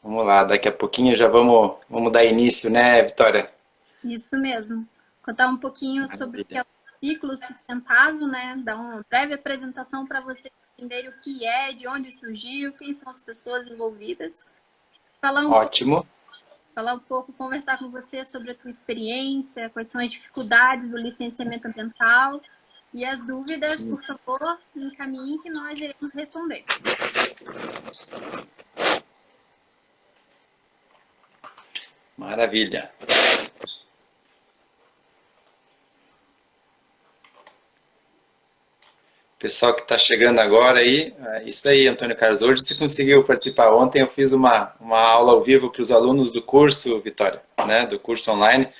Vamos lá, daqui a pouquinho já vamos dar início, né, Vitória? Isso mesmo. Contar um pouquinho sobre o que é Maravilha. o ciclo sustentável, né? Dar uma breve apresentação para vocês entenderem o que é, de onde surgiu, quem são as pessoas envolvidas. Falar um pouco, Ótimo. conversar com você sobre a tua experiência, quais são as dificuldades do licenciamento ambiental e as dúvidas, Sim, por favor, encaminhem que nós iremos responder. maravilha. Pessoal que está chegando agora aí, isso aí, Antônio Carlos. Hoje você conseguiu participar. Ontem eu fiz uma aula ao vivo para os alunos do curso, Vitória, né, do curso online,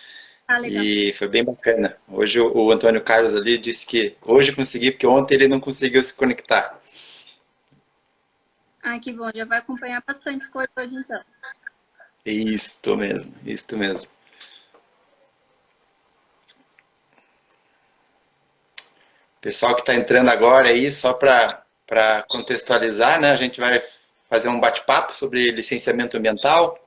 Ah, legal. e foi bem bacana. Hoje o Antônio Carlos ali disse que hoje consegui, porque ontem ele não conseguiu se conectar. Ah, que bom. Já vai acompanhar bastante coisa hoje, então. Isto mesmo, isto mesmo. Pessoal que está entrando agora aí, só para contextualizar, né, a gente vai fazer um bate-papo sobre licenciamento ambiental,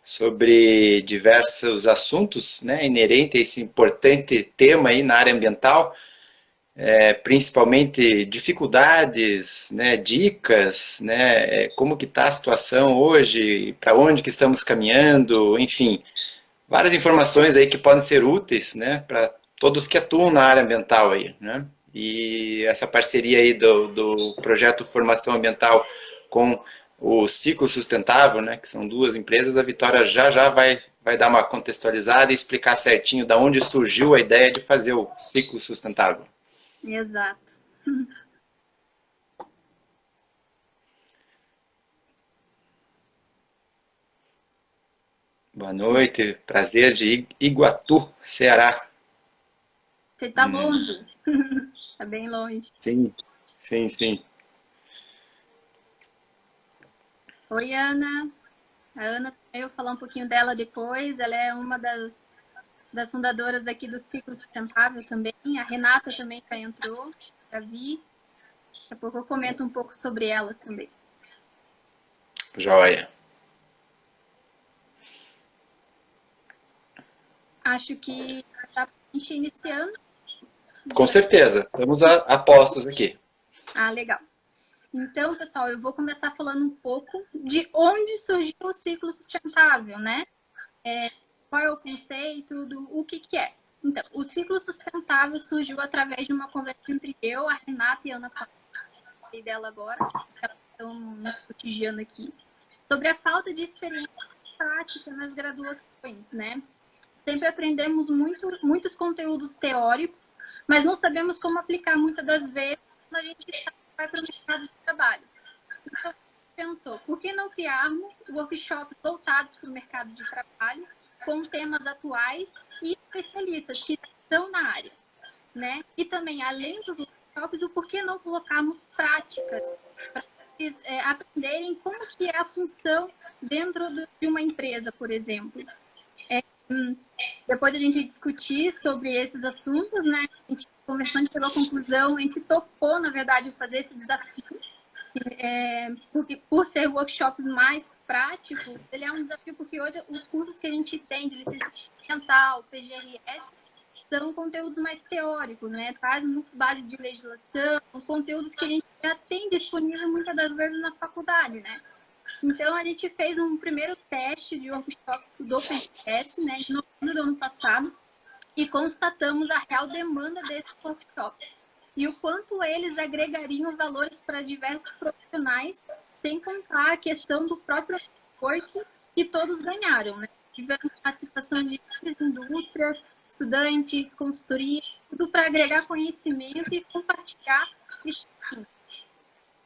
sobre diversos assuntos, né, inerentes a esse importante tema aí na área ambiental, principalmente dificuldades, né, dicas, né, como que está a situação hoje, para onde que estamos caminhando, enfim, várias informações aí que podem ser úteis, né, para todos que atuam na área ambiental aí, né? E essa parceria aí do projeto Formação Ambiental com o Ciclo Sustentável, né, que são duas empresas, a Vitória já vai dar uma contextualizada e explicar certinho da onde surgiu a ideia de fazer o Ciclo Sustentável. Exato. Boa noite, prazer de Iguatu, Ceará. Você tá longe. Tá bem longe. Sim, sim, sim. Oi, Ana. A Ana, eu vou falar um pouquinho dela depois. Ela é uma das fundadoras aqui do Ciclo Sustentável também. A Renata também já entrou, já vi. Daqui a pouco eu comento um pouco sobre elas também. Joia. Acho que está a gente iniciando. Com certeza, estamos a postos aqui. Ah, legal. Então, pessoal, eu vou começar falando um pouco de onde surgiu o ciclo sustentável, né? Qual é o conceito, o que é. Então, o ciclo sustentável surgiu através de uma conversa entre eu, a Renata e a Ana Paula, dela agora, que elas estão nos prestigiando aqui, sobre a falta de experiência prática nas graduações, né? Sempre aprendemos muitos conteúdos teóricos, mas não sabemos como aplicar muitas das vezes quando a gente vai para o mercado de trabalho. Então, pensou, por que não criarmos workshops voltados para o mercado de trabalho, com temas atuais e especialistas que estão na área, né? E também, além dos workshops, o porquê não colocarmos práticas para eles aprenderem como que é a função dentro de uma empresa, por exemplo. Depois da gente discutir sobre esses assuntos, né? A gente conversou, a gente chegou à conclusão, a gente topou, na verdade, fazer esse desafio, porque por ser workshops mais práticos, ele é um desafio porque hoje os cursos que a gente tem de licenciamento ambiental, PGRS, são conteúdos mais teóricos, né? Traz muito base de legislação, conteúdos que a gente já tem disponível muitas das vezes na faculdade, né? Então, a gente fez um primeiro teste de workshop do PGS, né, em novembro do ano passado, e constatamos a real demanda desses workshops e o quanto eles agregariam valores para diversos profissionais, sem contar a questão do próprio network que todos ganharam, né? Tivemos participação de indústrias, estudantes, consultoria, tudo para agregar conhecimento e compartilhar.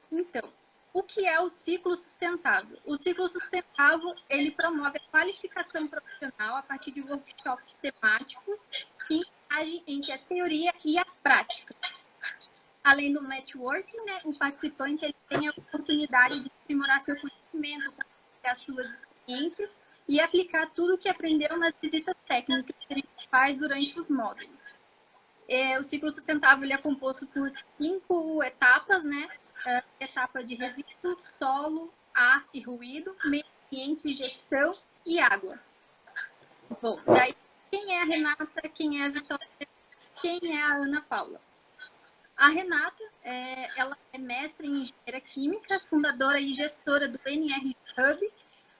Então, o que é o ciclo sustentável? O ciclo sustentável, ele promove a qualificação profissional a partir de workshops temáticos que interagem entre a teoria e a prática. Além do networking, né, o participante ele tem a oportunidade de aprimorar seu conhecimento, as suas experiências e aplicar tudo o que aprendeu nas visitas técnicas que a gente faz durante os módulos. O ciclo sustentável ele é composto por 5 etapas, né? Etapa de resíduos, solo, ar e ruído, meio ambiente, gestão e água. Bom, daí quem é a Renata, quem é a Vitória, quem é a Ana Paula? A Renata, ela é mestre em engenharia química, fundadora e gestora do NR Hub,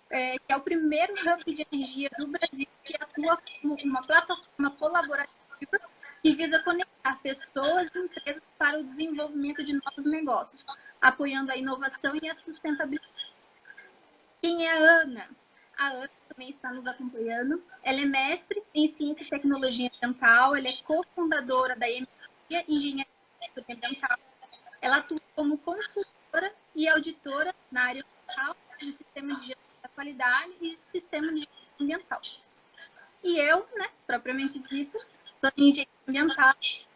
que é o primeiro hub de energia do Brasil que atua como uma plataforma colaborativa que visa conectar pessoas e empresas para o desenvolvimento de novos negócios, apoiando a inovação e a sustentabilidade. Quem é a Ana? A Ana também está nos acompanhando. Ela é mestre em Ciência e Tecnologia Ambiental, ela é cofundadora da Engenharia Ambiental. Ela atua como consultora e auditora na área ambiental, no sistema de gestão da qualidade e sistema de gestão ambiental. E eu, né, propriamente dito, sou engenheira ambiental,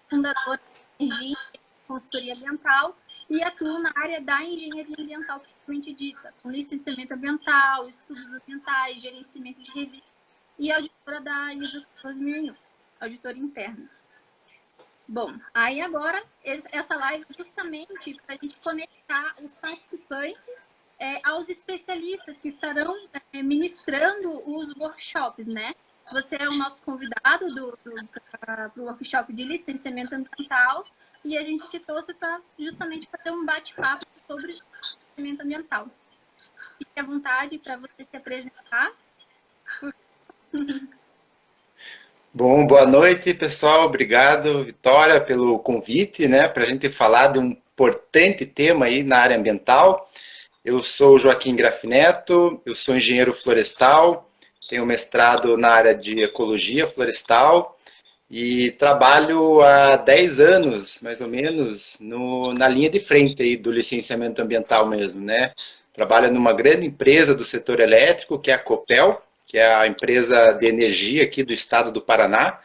fundadora de energia e consultoria ambiental e atuo na área da engenharia ambiental propriamente dita, com licenciamento ambiental, estudos ambientais, gerenciamento de resíduos e auditora da ISO 2001, auditora interna. Bom, aí agora, essa live é justamente para a gente conectar os participantes aos especialistas que estarão ministrando os workshops, né? Você é o nosso convidado para o workshop de licenciamento ambiental e a gente te trouxe para justamente fazer um bate-papo sobre licenciamento ambiental. Fique à vontade para você se apresentar. Bom, boa noite, pessoal. Obrigado, Vitória, pelo convite, né, para a gente falar de um importante tema aí na área ambiental. Eu sou Joaquim Grafineto, eu sou engenheiro florestal, tenho mestrado na área de ecologia florestal e trabalho há 10 anos, mais ou menos, na linha de frente aí do licenciamento ambiental mesmo, né? Trabalho numa grande empresa do setor elétrico, que é a Copel, que é a empresa de energia aqui do estado do Paraná,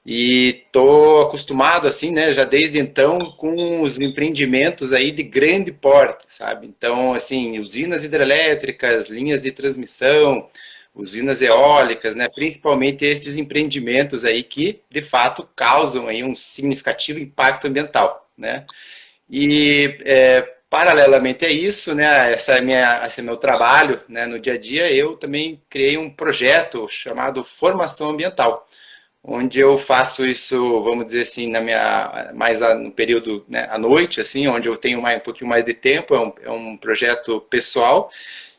e estou acostumado, assim, né, já desde então, com os empreendimentos aí de grande porte, sabe? Então, assim, usinas hidrelétricas, linhas de transmissão, usinas eólicas, né, principalmente esses empreendimentos aí que, de fato, causam aí um significativo impacto ambiental, né? E, paralelamente a isso, né, esse é meu trabalho, né, no dia a dia, eu também criei um projeto chamado Formação Ambiental, onde eu faço isso, vamos dizer assim, mais no período, né, à noite, assim, onde eu tenho um pouquinho mais de tempo, é um projeto pessoal,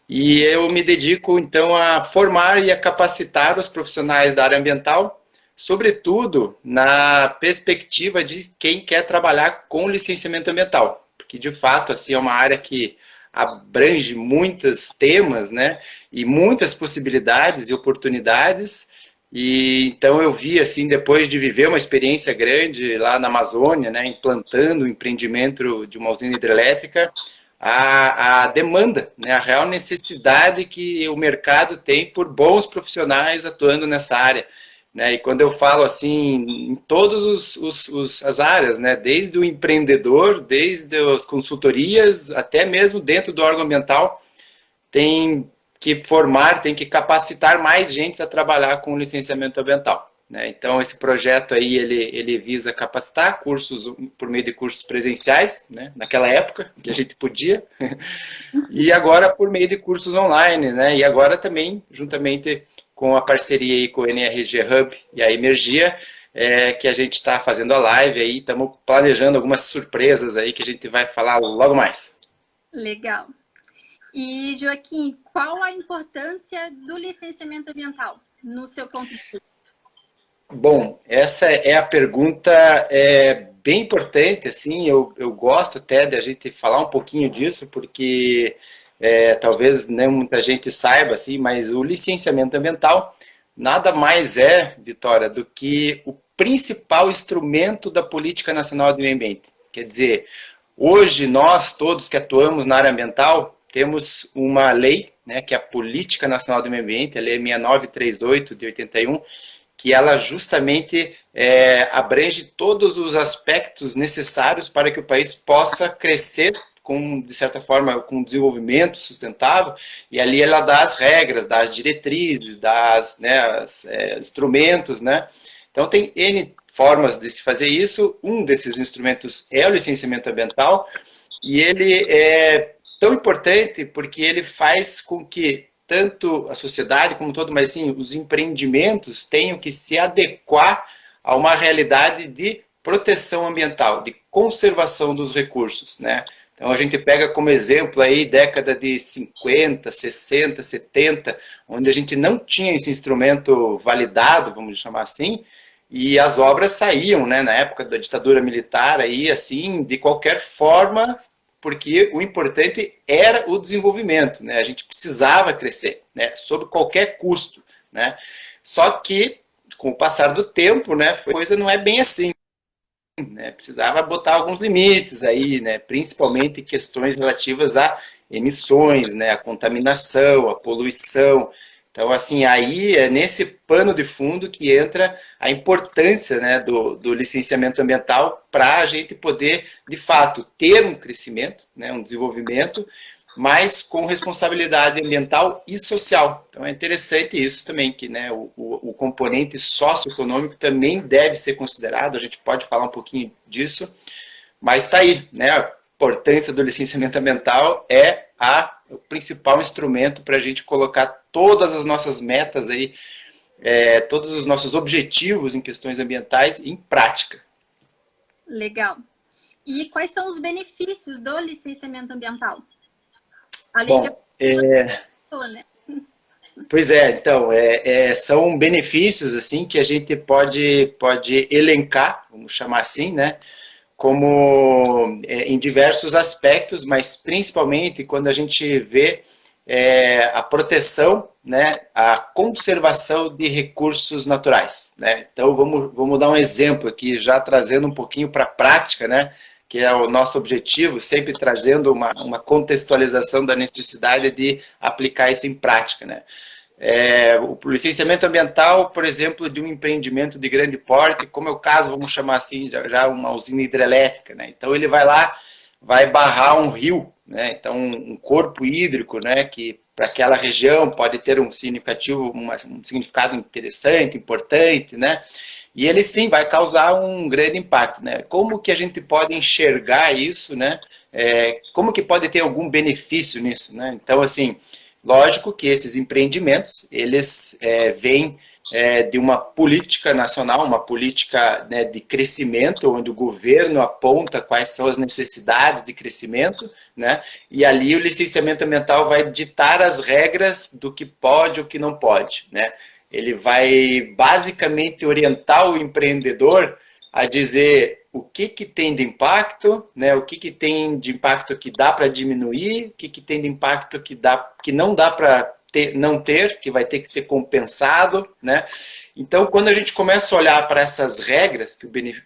e eu me dedico, então, a formar e a capacitar os profissionais da área ambiental, sobretudo na perspectiva de quem quer trabalhar com licenciamento ambiental, porque de fato assim é uma área que abrange muitos temas, né, e muitas possibilidades e oportunidades. E então eu vi assim, depois de viver uma experiência grande lá na Amazônia, né, implantando o empreendimento de uma usina hidrelétrica, a demanda, né, a real necessidade que o mercado tem por bons profissionais atuando nessa área. Né? E quando eu falo assim, em todas as áreas, né? Desde o empreendedor, desde as consultorias, até mesmo dentro do órgão ambiental, tem que formar, tem que capacitar mais gente a trabalhar com licenciamento ambiental. Né? Então, esse projeto aí, ele visa capacitar cursos por meio de cursos presenciais, né? Naquela época, que a gente podia, e agora por meio de cursos online, né? E agora também, juntamente com a parceria aí com o NRG Hub e a Emergia, que a gente está fazendo a live aí, estamos planejando algumas surpresas aí que a gente vai falar logo mais. Legal. E, Joaquim, qual a importância do licenciamento ambiental, no seu ponto de vista? Bom, essa é a pergunta bem importante, assim, eu gosto até de a gente falar um pouquinho disso, porque talvez não muita gente saiba, assim, mas o licenciamento ambiental nada mais é, Vitória, do que o principal instrumento da Política Nacional do Meio Ambiente. Quer dizer, hoje nós todos que atuamos na área ambiental temos uma lei, né, que é a Política Nacional do Meio Ambiente, a Lei 6938 de 81, que ela justamente abrange todos os aspectos necessários para que o país possa crescer de certa forma, com desenvolvimento sustentável, e ali ela dá as regras, dá as diretrizes, dá instrumentos, né? Então tem N formas de se fazer isso, um desses instrumentos é o licenciamento ambiental, e ele tão importante porque ele faz com que tanto a sociedade como todo, mas sim, os empreendimentos tenham que se adequar a uma realidade de proteção ambiental, de conservação dos recursos, né? Então a gente pega como exemplo aí década de 50, 60, 70, onde a gente não tinha esse instrumento validado, vamos chamar assim, e as obras saíam, né, na época da ditadura militar aí assim, de qualquer forma, porque o importante era o desenvolvimento, né? A gente precisava crescer, né, sob qualquer custo, né? Só que com o passar do tempo, né, a coisa não é bem assim. Né, precisava botar alguns limites aí, né, principalmente questões relativas a emissões, né, a contaminação, a poluição. Então, assim, aí é nesse pano de fundo que entra a importância, né, do licenciamento ambiental para a gente poder, de fato, ter um crescimento, né, um desenvolvimento, mas com responsabilidade ambiental e social. Então é interessante isso também, que, né, o componente socioeconômico também deve ser considerado, a gente pode falar um pouquinho disso, mas está aí, né, a importância do licenciamento ambiental é o principal instrumento para a gente colocar todas as nossas metas aí, todos os nossos objetivos em questões ambientais em prática. Legal. E quais são os benefícios do licenciamento ambiental? Além bom, pois é, então, são benefícios assim que a gente pode elencar, vamos chamar assim, né, como em diversos aspectos, mas principalmente quando a gente vê a proteção, né, a conservação de recursos naturais, né. Então vamos dar um exemplo aqui, já trazendo um pouquinho para a prática, né, que é o nosso objetivo, sempre trazendo uma contextualização da necessidade de aplicar isso em prática, né. O licenciamento ambiental, por exemplo, de um empreendimento de grande porte, como é o caso, vamos chamar assim, já uma usina hidrelétrica, né. Então ele vai lá, vai barrar um rio, né, então um corpo hídrico, né, que para aquela região pode ter um significado interessante, importante, né. E ele sim vai causar um grande impacto, né? Como que a gente pode enxergar isso, né? Como que pode ter algum benefício nisso, né? Então, assim, lógico que esses empreendimentos, eles vêm de uma política nacional, uma política, né, de crescimento, onde o governo aponta quais são as necessidades de crescimento, né? E ali o licenciamento ambiental vai ditar as regras do que pode e o que não pode, né? Ele vai basicamente orientar o empreendedor a dizer o que tem de impacto, né, o que tem de impacto que dá para diminuir, o que tem de impacto que não dá para não ter, que vai ter que ser compensado, né? Então, quando a gente começa a olhar para essas regras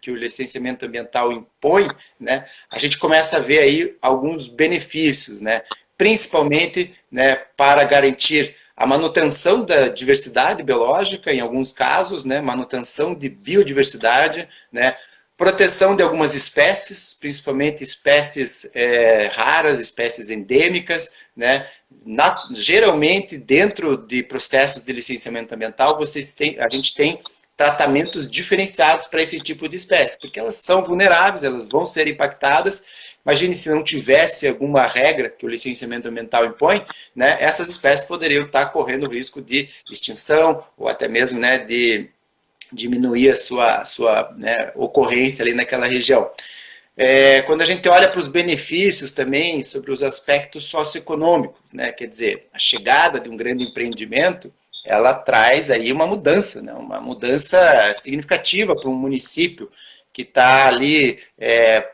que o licenciamento ambiental impõe, né, a gente começa a ver aí alguns benefícios, né, principalmente, né, para garantir a manutenção da diversidade biológica, em alguns casos, né, manutenção de biodiversidade, né, proteção de algumas espécies, principalmente espécies raras, espécies endêmicas, né. Geralmente, dentro de processos de licenciamento ambiental, a gente tem tratamentos diferenciados para esse tipo de espécie, porque elas são vulneráveis, elas vão ser impactadas. Imagine se não tivesse alguma regra que o licenciamento ambiental impõe, né, essas espécies poderiam estar correndo risco de extinção ou até mesmo, né, de diminuir a sua né, ocorrência ali naquela região. Quando a gente olha para os benefícios também sobre os aspectos socioeconômicos, né, quer dizer, a chegada de um grande empreendimento, ela traz aí uma mudança, né, uma mudança significativa para um município que está ali,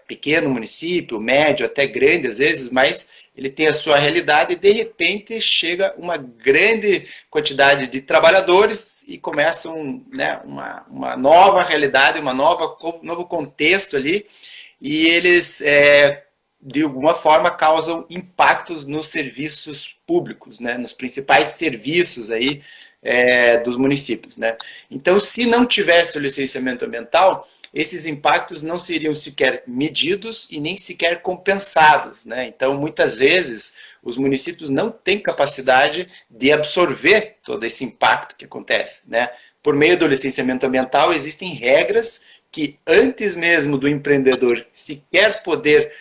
pequeno município, médio, até grande às vezes, mas ele tem a sua realidade e de repente chega uma grande quantidade de trabalhadores e começa né, uma nova realidade, novo contexto ali, e eles, de alguma forma, causam impactos nos serviços públicos, né, nos principais serviços aí, dos municípios, né? Então, se não tivesse o licenciamento ambiental, esses impactos não seriam sequer medidos e nem sequer compensados, né? Então, muitas vezes, os municípios não têm capacidade de absorver todo esse impacto que acontece, né? Por meio do licenciamento ambiental, existem regras que, antes mesmo do empreendedor sequer poder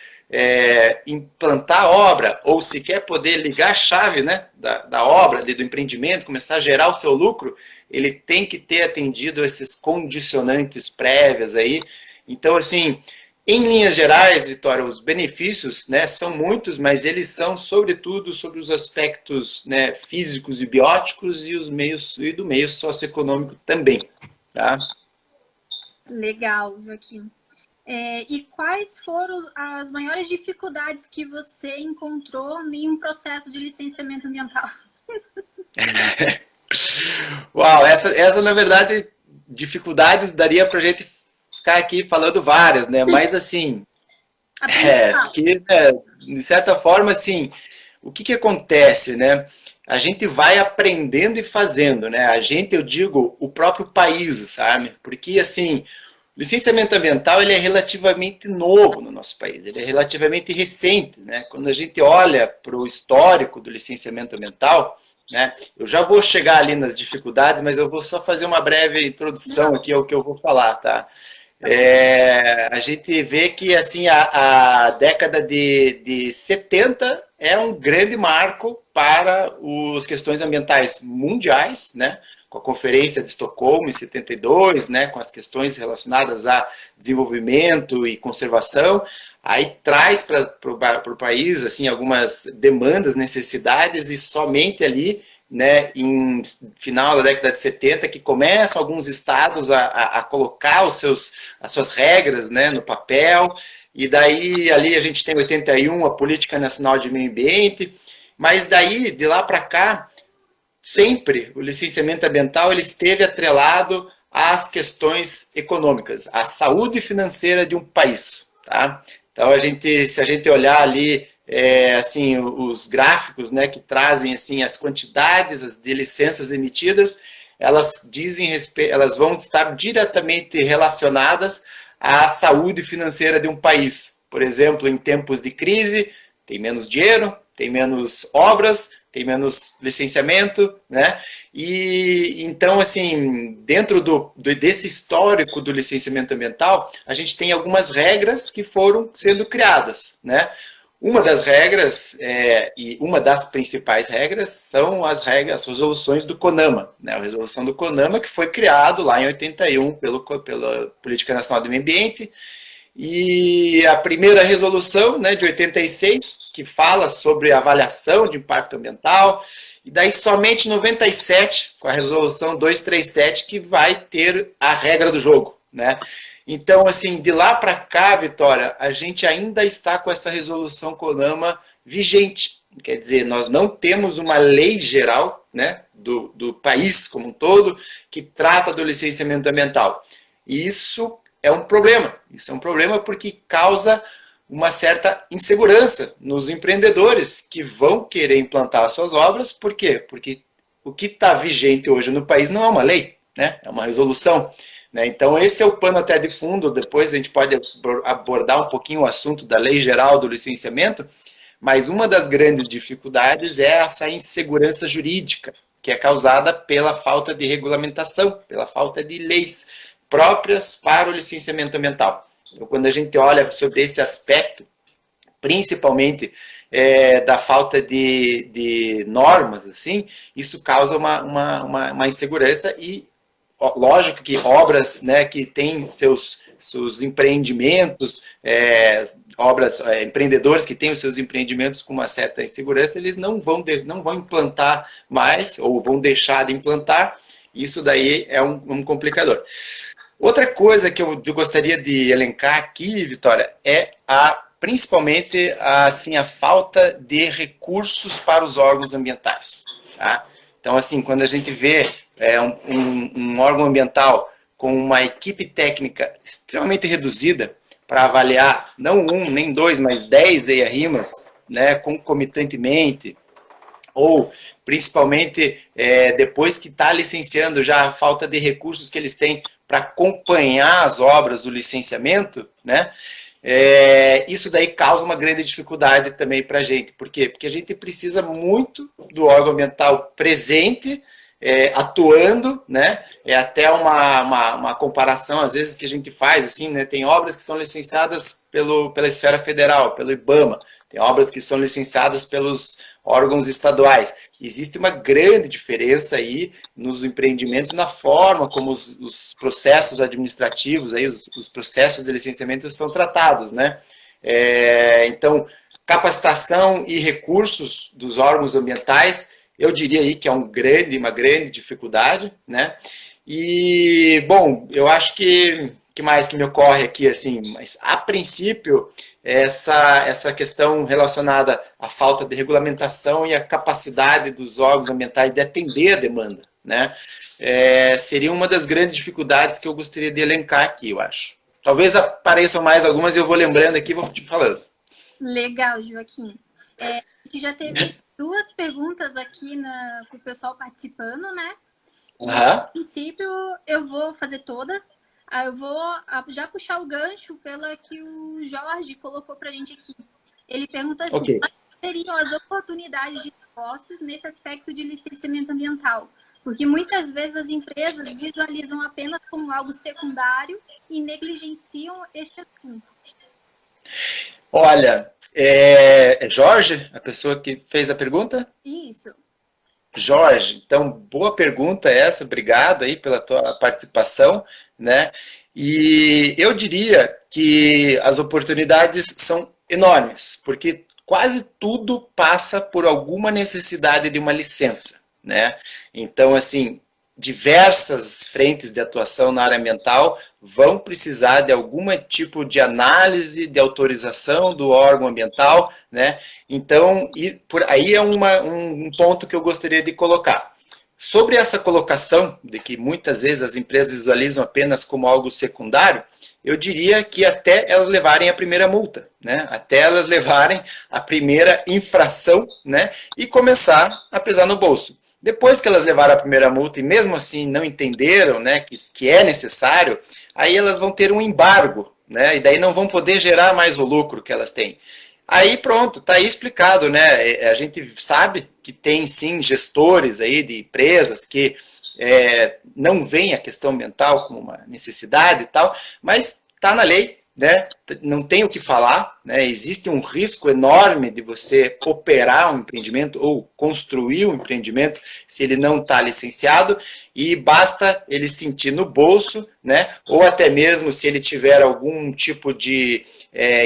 implantar a obra, ou se quer poder ligar a chave, né, da obra, do empreendimento, começar a gerar o seu lucro, ele tem que ter atendido esses condicionantes prévios aí. Então, assim, em linhas gerais, Vitória, os benefícios, né, são muitos, mas eles são, sobretudo, sobre os aspectos, né, físicos e bióticos e do meio socioeconômico também. Tá? Legal, Joaquim. E quais foram as maiores dificuldades que você encontrou em um processo de licenciamento ambiental? Uau, essa na verdade, dificuldades daria para a gente ficar aqui falando várias, né? Mas assim, porque, de certa forma, assim, o que acontece, né? A gente vai aprendendo e fazendo, né? Eu digo, o próprio país, sabe? Porque, assim, o licenciamento ambiental ele é relativamente novo no nosso país, ele é relativamente recente, né? Quando a gente olha para o histórico do licenciamento ambiental, né? Eu já vou chegar ali nas dificuldades, mas eu vou só fazer uma breve introdução aqui ao que eu vou falar, tá? A gente vê que assim, a década de 70 é um grande marco para as questões ambientais mundiais, né? Com a Conferência de Estocolmo em 72, né? Com as questões relacionadas a desenvolvimento e conservação. Aí traz para o país assim, algumas demandas, necessidades, e somente ali, né, em final da década de 70, que começam alguns estados a colocar as suas regras, né, no papel, e daí ali a gente tem em 81 a Política Nacional de Meio Ambiente, mas daí, de lá para cá, sempre o licenciamento ambiental ele esteve atrelado às questões econômicas, à saúde financeira de um país, tá? Então, se a gente olhar ali, assim, os gráficos, né, que trazem assim, as quantidades de licenças emitidas, elas vão estar diretamente relacionadas à saúde financeira de um país. Por exemplo, em tempos de crise, tem menos dinheiro, tem menos obras, tem menos licenciamento, né? E então, assim, dentro desse histórico do licenciamento ambiental, a gente tem algumas regras que foram sendo criadas, né? Uma das regras, e uma das principais regras, são as resoluções do CONAMA, né? A resolução do CONAMA, que foi criado lá em 81 pela Política Nacional do Meio Ambiente. E a primeira resolução, né, de 86, que fala sobre avaliação de impacto ambiental, e daí somente 97, com a resolução 237, que vai ter a regra do jogo, né? Então, assim, de lá para cá, Vitória, a gente ainda está com essa resolução CONAMA vigente. Quer dizer, nós não temos uma lei geral, né, do país como um todo que trata do licenciamento ambiental. E isso é um problema. Isso é um problema porque causa uma certa insegurança nos empreendedores que vão querer implantar suas obras. Por quê? Porque o que está vigente hoje no país não é uma lei, né? É uma resolução. Né? Então, esse é o pano até de fundo. Depois a gente pode abordar um pouquinho o assunto da lei geral do licenciamento, mas uma das grandes dificuldades é essa insegurança jurídica, que é causada pela falta de regulamentação, pela falta de leis próprias para o licenciamento ambiental. Então, quando a gente olha sobre esse aspecto, principalmente da falta de normas, assim, isso causa uma insegurança e, lógico que obras, né, que têm seus empreendimentos, empreendedores que têm os seus empreendimentos com uma certa insegurança, eles não vão implantar mais, ou vão deixar de implantar. Isso daí é um complicador. Outra coisa que eu gostaria de elencar aqui, Vitória, é principalmente assim, a falta de recursos para os órgãos ambientais. Tá? Então, assim, quando a gente vê um órgão ambiental com uma equipe técnica extremamente reduzida para avaliar não um, nem dois, mas 10 EIA-RIMAs, né, concomitantemente, ou principalmente depois que está licenciando já a falta de recursos que eles têm para acompanhar as obras do licenciamento, né? Isso daí causa uma grande dificuldade também para a gente. Por quê? Porque a gente precisa muito do órgão ambiental presente atuando, né? É até uma comparação, às vezes, que a gente faz, assim, né? Tem obras que são licenciadas pela esfera federal, pelo IBAMA, tem obras que são licenciadas pelos órgãos estaduais. Existe uma grande diferença aí nos empreendimentos, na forma como os processos administrativos, aí, os processos de licenciamento são tratados, né? Então, capacitação e recursos dos órgãos ambientais, eu diria aí que é uma grande dificuldade, né? E, bom, eu acho que mais que me ocorre aqui, assim, mas a princípio, essa questão relacionada à falta de regulamentação e à capacidade dos órgãos ambientais de atender a demanda, né? Seria uma das grandes dificuldades que eu gostaria de elencar aqui, eu acho. Talvez apareçam mais algumas e eu vou lembrando aqui e vou te falando. Legal, Joaquim. A gente já teve 2 perguntas aqui para o pessoal participando, né? Uhum. A princípio, eu vou fazer todas. Eu vou já puxar o gancho pela que o Jorge colocou para a gente aqui. Ele pergunta assim, okay. Quais seriam as oportunidades de negócios nesse aspecto de licenciamento ambiental? Porque muitas vezes as empresas visualizam apenas como algo secundário e negligenciam este assunto. Olha, Jorge, a pessoa que fez a pergunta? Isso. Jorge, então, boa pergunta essa, obrigado aí pela tua participação, né? E eu diria que as oportunidades são enormes, porque quase tudo passa por alguma necessidade de uma licença, né? Então, assim, diversas frentes de atuação na área ambiental vão precisar de algum tipo de análise, de autorização do órgão ambiental, né? Então, por aí é um ponto que eu gostaria de colocar. Sobre essa colocação de que muitas vezes as empresas visualizam apenas como algo secundário, eu diria que até elas levarem a primeira multa, né? Até elas levarem a primeira infração, né? E começar a pesar no bolso. Depois que elas levaram a primeira multa e mesmo assim não entenderam, né, que é necessário, aí elas vão ter um embargo, né? E daí não vão poder gerar mais o lucro que elas têm. Aí pronto, está aí explicado, né? A gente sabe que tem sim gestores aí de empresas que não veem a questão ambiental como uma necessidade e tal, mas está na lei, né? Não tem o que falar, né? Existe um risco enorme de você operar um empreendimento ou construir um empreendimento se ele não está licenciado e basta ele sentir no bolso, né? Ou até mesmo se ele tiver algum tipo de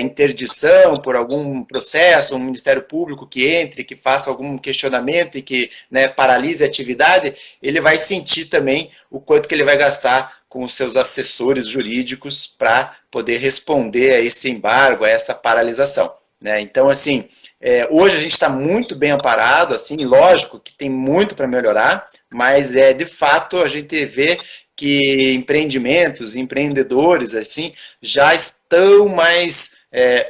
interdição por algum processo, um Ministério Público que entre, que faça algum questionamento e que, né, paralise a atividade, ele vai sentir também o quanto que ele vai gastar com os seus assessores jurídicos para poder responder a esse embargo, a essa paralisação, né? Então, assim, hoje a gente está muito bem amparado, assim, lógico que tem muito para melhorar, mas de fato a gente vê que empreendimentos, empreendedores, assim, já estão mais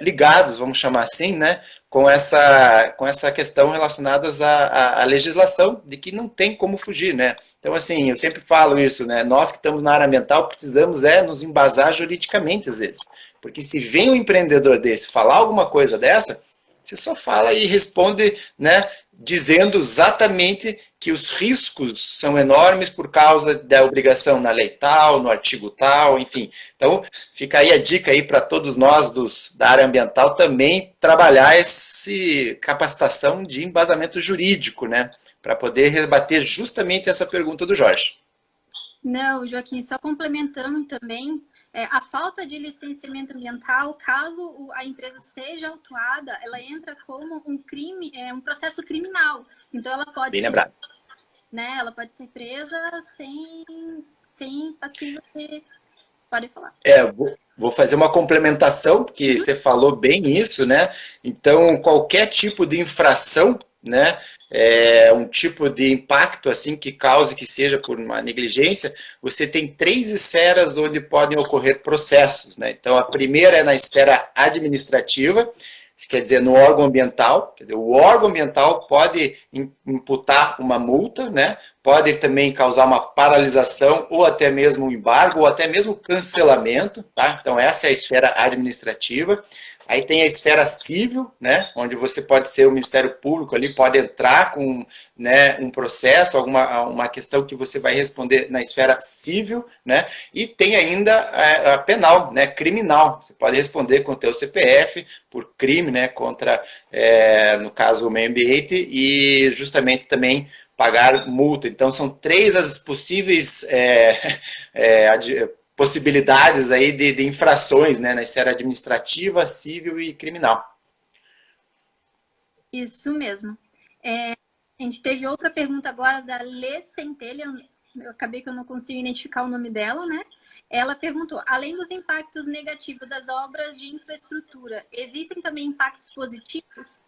ligados, vamos chamar assim, né? Com essa questão relacionadas à legislação, de que não tem como fugir, né? Então, assim, eu sempre falo isso, né? Nós que estamos na área ambiental precisamos nos embasar juridicamente, às vezes. Porque se vem um empreendedor desse falar alguma coisa dessa, você só fala e responde, né, dizendo exatamente que os riscos são enormes por causa da obrigação na lei tal, no artigo tal, enfim. Então, fica aí a dica aí para todos nós da área ambiental também trabalhar essa capacitação de embasamento jurídico, né, para poder rebater justamente essa pergunta do Jorge. Não, Joaquim, só complementando também, a falta de licenciamento ambiental, caso a empresa seja autuada, ela entra como um crime, um processo criminal. Então, ela pode Bem lembrado. Né, ela pode ser presa sem passivo de... Pode falar. Vou fazer uma complementação, porque você falou bem isso, né? Então, qualquer tipo de infração, né? Um tipo de impacto assim que cause que seja por uma negligência, você tem 3 esferas onde podem ocorrer processos, né? Então, a primeira é na esfera administrativa, quer dizer, no órgão ambiental. Quer dizer, o órgão ambiental pode imputar uma multa, né? Pode também causar uma paralisação ou até mesmo um embargo ou até mesmo cancelamento, tá? Então, essa é a esfera administrativa. Aí tem a esfera civil, né, onde você pode ser o Ministério Público ali, pode entrar com, né, um processo, uma questão que você vai responder na esfera civil, né, e tem ainda a penal, né, criminal. Você pode responder com o teu CPF por crime, né, contra, no caso, o meio ambiente, e justamente também pagar multa. Então, são três as possíveis possibilidades aí de infrações, né, na esfera administrativa, civil e criminal. Isso mesmo. A gente teve outra pergunta agora da Lê Centelha, eu acabei que eu não consigo identificar o nome dela, né? Ela perguntou, além dos impactos negativos das obras de infraestrutura, existem também impactos positivos?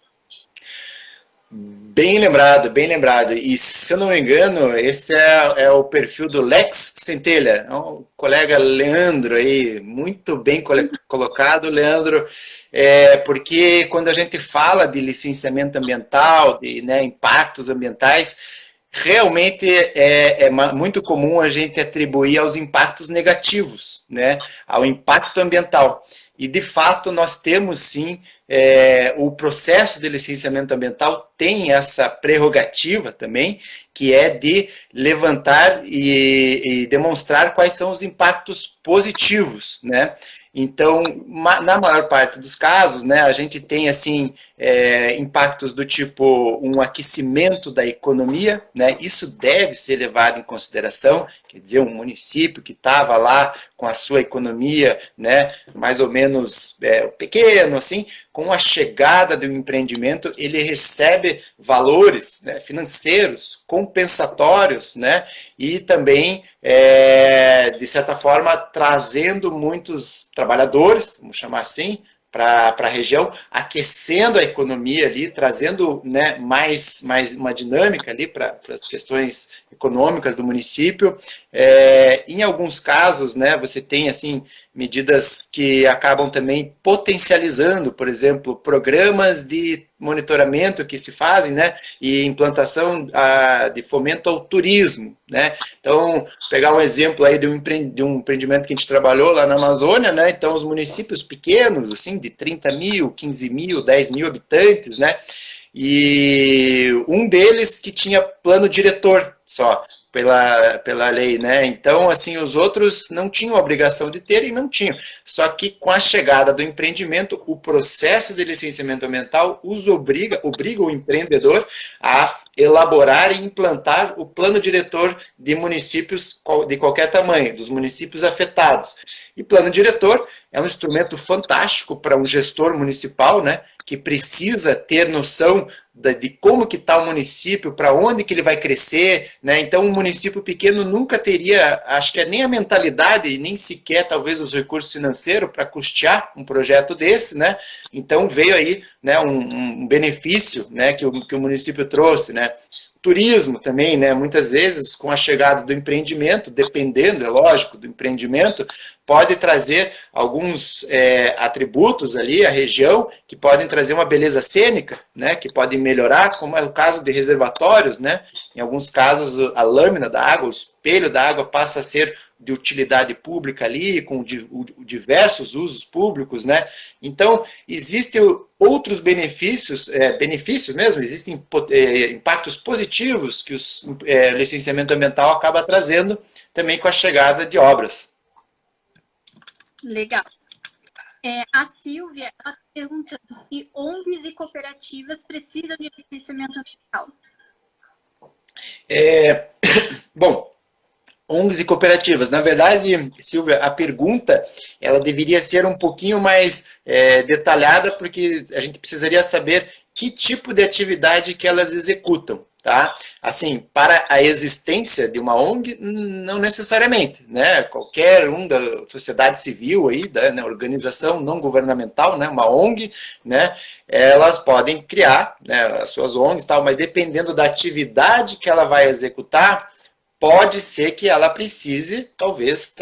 Bem lembrado, bem lembrado. E se eu não me engano, esse é o perfil do Lex Centelha, é um colega Leandro aí, muito bem colocado, Leandro, porque quando a gente fala de licenciamento ambiental, de, né, impactos ambientais, realmente é muito comum a gente atribuir aos impactos negativos, né, ao impacto ambiental. E, de fato, nós temos, sim, o processo de licenciamento ambiental tem essa prerrogativa também, que é de levantar e demonstrar quais são os impactos positivos, né? Então, na maior parte dos casos, né, a gente tem assim impactos do tipo um aquecimento da economia, né? Isso deve ser levado em consideração, quer dizer, um município que estava lá com a sua economia, né, mais ou menos pequeno, assim, com a chegada do empreendimento, ele recebe valores, né, financeiros compensatórios, né, e também, de certa forma, trazendo muitos trabalhadores, vamos chamar assim, para a região, aquecendo a economia ali, trazendo, né, mais uma dinâmica ali para as questões econômicas do município. Em alguns casos, né, você tem assim medidas que acabam também potencializando, por exemplo, programas de monitoramento que se fazem, né, e implantação de fomento ao turismo, né. Então, pegar um exemplo aí de um empreendimento que a gente trabalhou lá na Amazônia, né, então os municípios pequenos, assim, de 30 mil, 15 mil, 10 mil habitantes, né, e um deles que tinha plano diretor só, pela lei, né? Então, assim, os outros não tinham obrigação de ter e não tinham. Só que com a chegada do empreendimento, o processo de licenciamento ambiental obriga o empreendedor a elaborar e implantar o plano diretor de municípios de qualquer tamanho, dos municípios afetados. E plano diretor é um instrumento fantástico para um gestor municipal, né, que precisa ter noção de como que está o município, para onde que ele vai crescer, né? Então um município pequeno nunca teria, acho que nem a mentalidade, nem sequer talvez os recursos financeiros para custear um projeto desse, né? Então veio aí, né, um benefício, né, que o município trouxe, né? Turismo também, né? Muitas vezes, com a chegada do empreendimento, dependendo, é lógico, do empreendimento, pode trazer alguns atributos ali, a região, que podem trazer uma beleza cênica, né? Que podem melhorar, como é o caso de reservatórios, né? Em alguns casos, a lâmina da água, o espelho da água passa a ser de utilidade pública ali, com diversos usos públicos, né? Então, existem outros benefícios, benefícios mesmo, existem impactos positivos que o licenciamento ambiental acaba trazendo também com a chegada de obras. Legal. A Silvia está perguntando se ONGs e cooperativas precisam de licenciamento ambiental. Bom, ONGs e cooperativas. Na verdade, Silvia, a pergunta ela deveria ser um pouquinho mais detalhada, porque a gente precisaria saber que tipo de atividade que elas executam. Tá? Assim, para a existência de uma ONG, não necessariamente, né? Qualquer da sociedade civil aí, né, organização não governamental, né, uma ONG, né, elas podem criar, né, as suas ONGs, tal, mas dependendo da atividade que ela vai executar, pode ser que ela precise, talvez,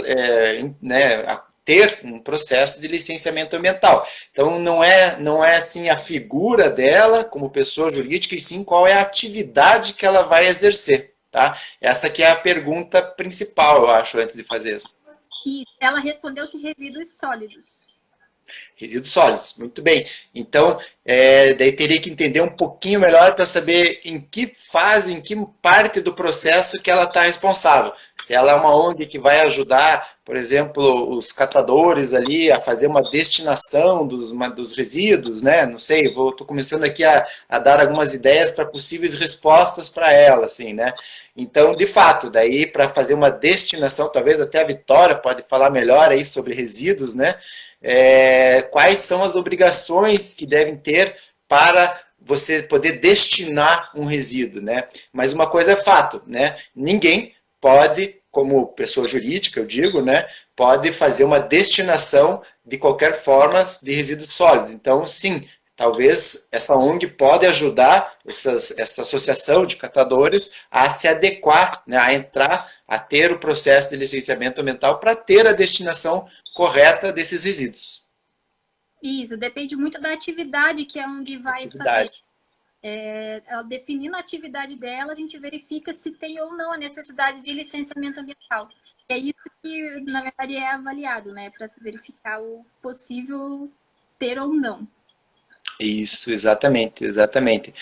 né, ter um processo de licenciamento ambiental. Então, não é assim a figura dela como pessoa jurídica, e sim qual é a atividade que ela vai exercer. Tá? Essa aqui é a pergunta principal, eu acho, antes de fazer isso. E ela respondeu que resíduos sólidos. Resíduos sólidos, muito bem. Então, daí teria que entender um pouquinho melhor para saber em que fase, em que parte do processo que ela está responsável. Se ela é uma ONG que vai ajudar, por exemplo, os catadores ali a fazer uma destinação dos resíduos, né? Não sei, estou começando aqui a dar algumas ideias para possíveis respostas para ela, assim, né? Então, de fato, daí para fazer uma destinação, talvez até a Vitória pode falar melhor aí sobre resíduos, né? Quais são as obrigações que devem ter para você poder destinar um resíduo, né? Mas uma coisa é fato, né? Ninguém pode, como pessoa jurídica, eu digo, né? Pode fazer uma destinação de qualquer forma de resíduos sólidos. Então, sim, talvez essa ONG pode ajudar essa associação de catadores a se adequar, né? A entrar, a ter o processo de licenciamento ambiental para ter a destinação correta desses resíduos. Isso, depende muito da atividade que a ONG vai fazer. Ela definindo a atividade dela, a gente verifica se tem ou não a necessidade de licenciamento ambiental. E é isso que, na verdade, é avaliado, né? Para se verificar o possível ter ou não. Isso, exatamente, exatamente.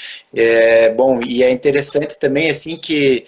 Bom, e é interessante também, assim, que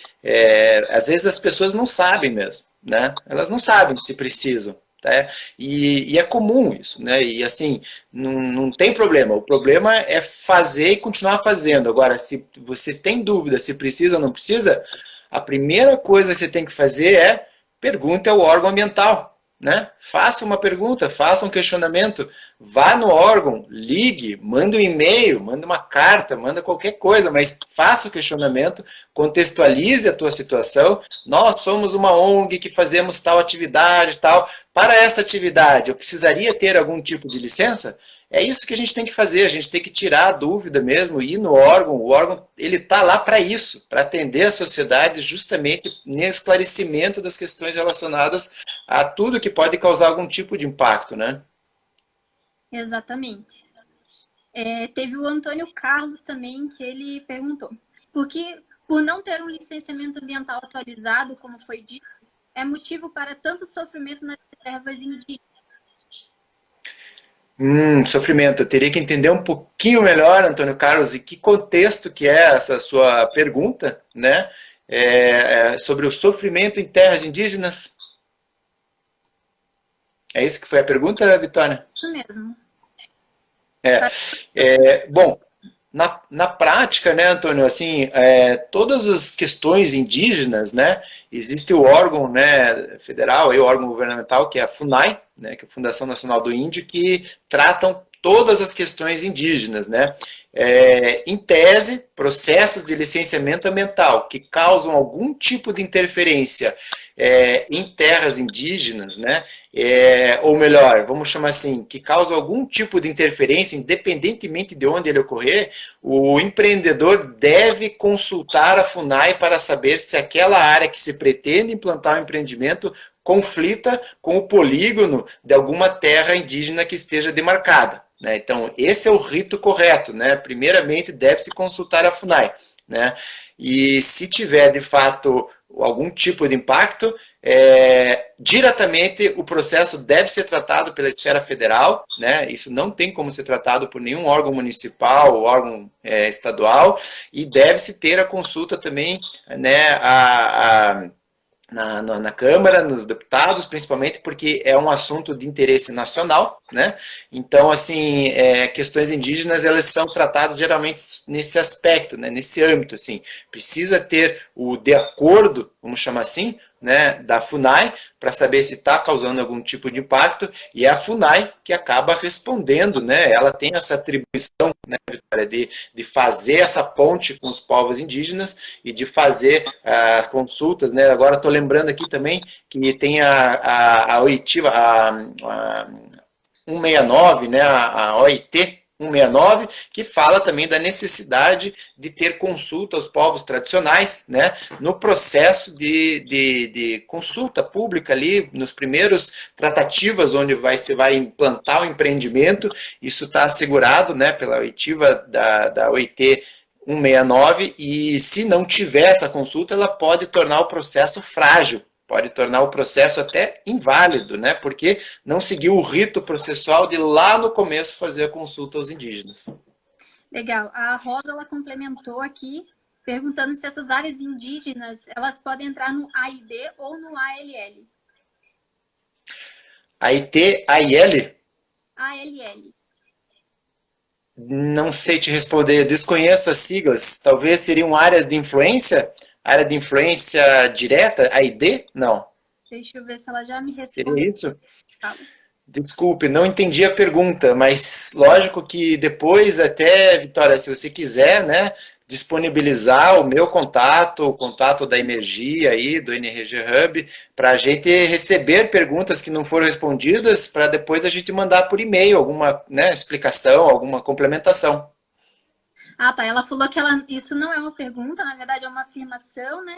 às vezes as pessoas não sabem mesmo, né? Elas não sabem se precisam. Tá? E é comum isso, né? E assim, não tem problema. O problema é fazer e continuar fazendo. Agora, se você tem dúvida se precisa ou não precisa, a primeira coisa que você tem que fazer é pergunte ao órgão ambiental. Né? Faça uma pergunta, faça um questionamento, vá no órgão, ligue, manda um e-mail, manda uma carta, manda qualquer coisa, mas faça o questionamento, contextualize a tua situação. Nós somos uma ONG que fazemos tal atividade, tal. Para esta atividade, eu precisaria ter algum tipo de licença? É isso que a gente tem que fazer, a gente tem que tirar a dúvida mesmo, ir no órgão, o órgão ele está lá para isso, para atender a sociedade justamente no esclarecimento das questões relacionadas a tudo que pode causar algum tipo de impacto, né? Exatamente. Teve o Antônio Carlos também, que ele perguntou, por não ter um licenciamento ambiental atualizado, como foi dito, é motivo para tanto sofrimento nas reservas indígenas? Sofrimento. Eu teria que entender um pouquinho melhor, Antônio Carlos, e que contexto que é essa sua pergunta, né? Sobre o sofrimento em terras indígenas. É isso que foi a pergunta, Vitória? Isso mesmo. Bom, na prática, né, Antônio, assim, todas as questões indígenas, né, existe o órgão, né, federal, o órgão governamental, que é a FUNAI, né, que é a Fundação Nacional do Índio, que tratam todas as questões indígenas, né. Em tese, processos de licenciamento ambiental que causam algum tipo de interferência em terras indígenas, né, ou melhor, vamos chamar assim, que causa algum tipo de interferência, independentemente de onde ele ocorrer, o empreendedor deve consultar a FUNAI para saber se aquela área que se pretende implantar um empreendimento conflita com o polígono de alguma terra indígena que esteja demarcada. Né? Então, esse é o rito correto. Né? Primeiramente, deve-se consultar a FUNAI. Né? E se tiver, de fato, algum tipo de impacto, diretamente o processo deve ser tratado pela esfera federal, né? Isso não tem como ser tratado por nenhum órgão municipal ou órgão estadual, e deve-se ter a consulta também, né, na Câmara, nos deputados, principalmente porque é um assunto de interesse nacional, né? Então, assim, questões indígenas, elas são tratadas geralmente nesse aspecto, né? Nesse âmbito, assim. Precisa ter o de acordo, vamos chamar assim, né, da FUNAI, para saber se está causando algum tipo de impacto, e é a FUNAI que acaba respondendo, né, ela tem essa atribuição, né, Vitória, de fazer essa ponte com os povos indígenas e de fazer as consultas, né, agora estou lembrando aqui também que tem a oitiva, a 169, né, a OIT 169, que fala também da necessidade de ter consulta aos povos tradicionais, né, no processo de consulta pública ali, nos primeiros tratativas onde você vai implantar o empreendimento, isso está assegurado, né, pela oitiva da OIT 169, e se não tiver essa consulta, ela pode tornar o processo frágil. Pode tornar o processo até inválido, né? Porque não seguiu o rito processual de lá no começo fazer a consulta aos indígenas. Legal. A Rosa, ela complementou aqui, perguntando se essas áreas indígenas, elas podem entrar no AID ou no ALL. AIT, AIL? ALL. Não sei te responder, eu desconheço as siglas. Talvez seriam áreas de influência? Área de influência direta? AID? Não. Deixa eu ver se ela já me respondeu. Seria isso? Desculpe, não entendi a pergunta, mas lógico que depois até, Vitória, se você quiser, né, disponibilizar o meu contato, o contato da Energia aí, do NRG Hub, para a gente receber perguntas que não foram respondidas, para depois a gente mandar por e-mail alguma, né, explicação, alguma complementação. Ah, tá. Ela falou que isso não é uma pergunta, na verdade é uma afirmação, né?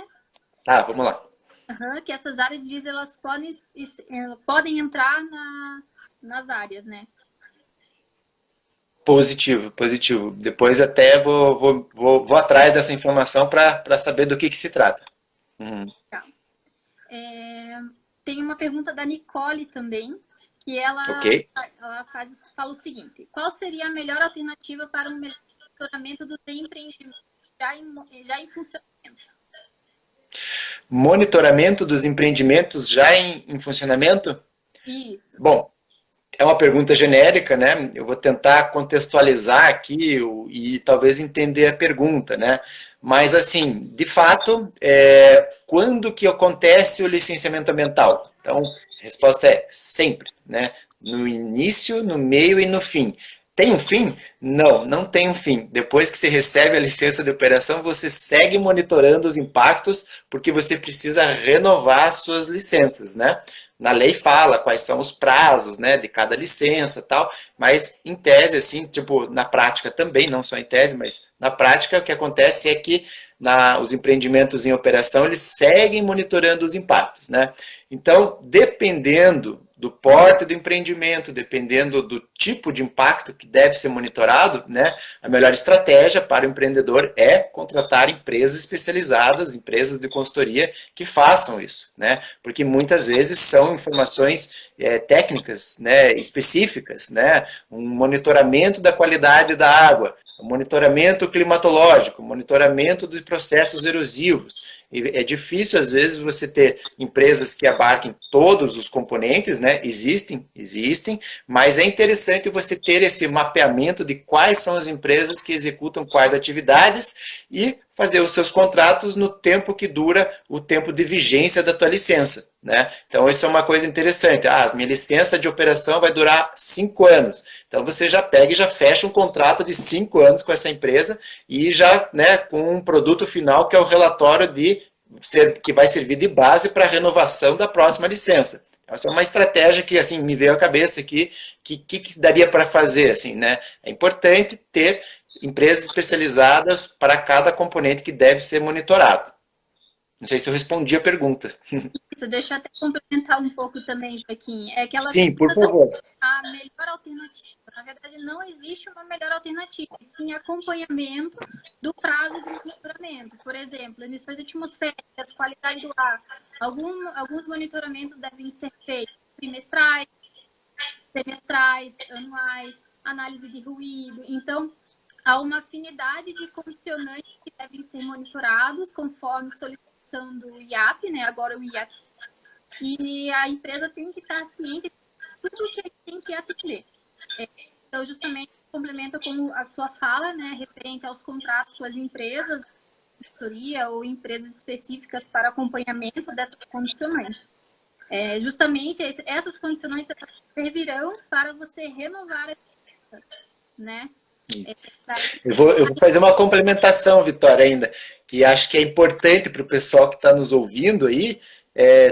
Ah, vamos lá. Que essas áreas elas podem entrar nas áreas, né? Positivo, positivo. Depois até vou atrás dessa informação para saber do que se trata. Tá. Tem uma pergunta da Nicole também, que ela fala o seguinte: qual seria a melhor alternativa para um monitoramento dos empreendimentos já em funcionamento? Monitoramento dos empreendimentos já em funcionamento? Isso. Bom, é uma pergunta genérica, né? Eu vou tentar contextualizar aqui e talvez entender a pergunta, né? Mas, assim, de fato, quando que acontece o licenciamento ambiental? Então, a resposta é sempre, né? No início, no meio e no fim. Tem um fim? Não, não tem um fim. Depois que você recebe a licença de operação, você segue monitorando os impactos, porque você precisa renovar suas licenças, né? Na lei fala quais são os prazos, né, de cada licença e tal, mas em tese, assim, tipo, na prática também, não só em tese, mas na prática o que acontece é que os empreendimentos em operação, eles seguem monitorando os impactos, né? Então, dependendo do porte do empreendimento, dependendo do tipo de impacto que deve ser monitorado, né, a melhor estratégia para o empreendedor é contratar empresas especializadas, empresas de consultoria que façam isso, né, porque muitas vezes são informações técnicas, né, específicas, né, um monitoramento da qualidade da água, um monitoramento climatológico, monitoramento de processos erosivos. É difícil, às vezes, você ter empresas que abarquem todos os componentes, né? Existem, mas é interessante você ter esse mapeamento de quais são as empresas que executam quais atividades e fazer os seus contratos no tempo que dura o tempo de vigência da tua licença, né? Então, isso é uma coisa interessante. Ah, minha licença de operação vai durar 5 anos. Então, você já pega e já fecha um contrato de 5 anos com essa empresa e já, né, com um produto final que é o relatório que vai servir de base para a renovação da próxima licença. Essa é uma estratégia que, assim, me veio à cabeça aqui, que daria para fazer, assim, né? É importante ter empresas especializadas para cada componente que deve ser monitorado. Não sei se eu respondi a pergunta. Isso, deixa eu até complementar um pouco também, Joaquim. É que Sim, por favor. A melhor alternativa. Na verdade, não existe uma melhor alternativa, sim acompanhamento do prazo do monitoramento. Por exemplo, emissões atmosféricas, qualidade do ar. Alguns monitoramentos devem ser feitos trimestrais, semestrais, anuais, análise de ruído. Então, há uma afinidade de condicionantes que devem ser monitorados conforme solicitação do IAP, né? Agora o IAP. E a empresa tem que estar ciente de tudo que tem que atender. Então, justamente, complementa com a sua fala, né, referente aos contratos com as empresas, consultoria ou empresas específicas para acompanhamento dessas condicionantes. Justamente, essas condicionantes servirão para você renovar a licença, né? Eu vou fazer uma complementação, Vitória, ainda, que acho que é importante para o pessoal que está nos ouvindo aí.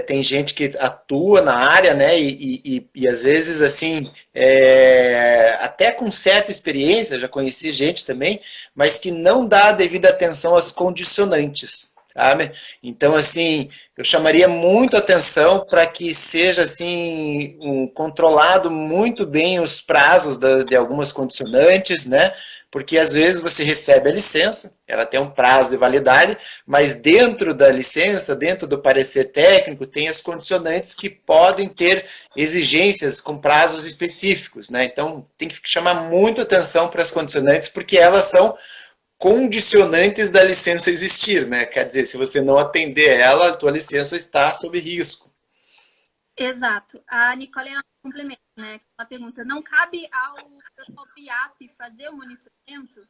Tem gente que atua na área, né, e às vezes, assim, até com certa experiência, já conheci gente também, mas que não dá a devida atenção às condicionantes. sabe? Então, assim, eu chamaria muito atenção para que seja, assim, controlado muito bem os prazos de algumas condicionantes, né? Porque às vezes você recebe a licença, ela tem um prazo de validade, mas dentro da licença, dentro do parecer técnico, tem as condicionantes que podem ter exigências com prazos específicos, né? Então, tem que chamar muito atenção para as condicionantes, porque elas são condicionantes da licença existir, né? Quer dizer, se você não atender ela, a tua licença está sob risco. Exato. A Nicole ela complementa, né? Ela pergunta: não cabe ao pessoal do IAP fazer o monitoramento?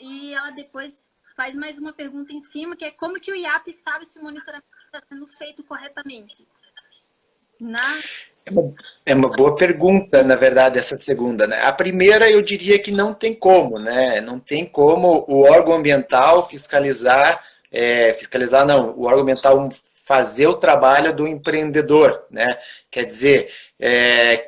E ela depois faz mais uma pergunta em cima, que é como que o IAP sabe se o monitoramento está sendo feito corretamente? É uma boa pergunta, na verdade, essa segunda, né? A primeira eu diria que não tem como, né? Não tem como o órgão ambiental fiscalizar, fiscalizar não, o órgão ambiental fazer o trabalho do empreendedor, né? Quer dizer,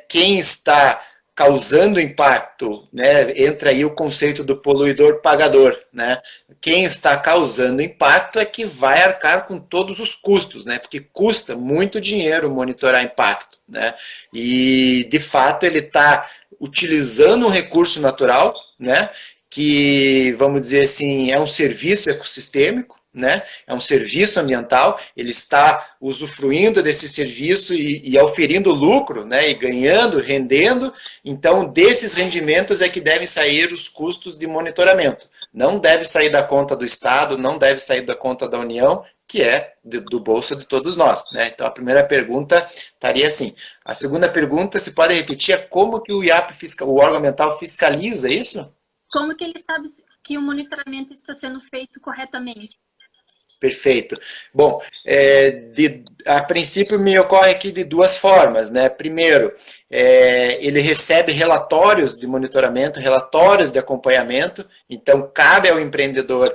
quem está causando impacto, né? Entra aí o conceito do poluidor pagador, né? Quem está causando impacto é que vai arcar com todos os custos, né? Porque custa muito dinheiro monitorar impacto, né? E de fato ele está utilizando um recurso natural, né? Que vamos dizer assim é um serviço ecossistêmico, né? É um serviço ambiental, ele está usufruindo desse serviço e auferindo lucro, né? E ganhando, rendendo. Então, desses rendimentos é que devem sair os custos de monitoramento. Não deve sair da conta do Estado, não deve sair da conta da União, que é do bolso de todos nós, né? Então, a primeira pergunta estaria assim. A segunda pergunta, se pode repetir, é como que o IAP, o órgão ambiental, fiscaliza isso? Como que ele sabe que o monitoramento está sendo feito corretamente? Perfeito. Bom, a princípio me ocorre aqui de duas formas, né? Primeiro, ele recebe relatórios de monitoramento, relatórios de acompanhamento, então cabe ao empreendedor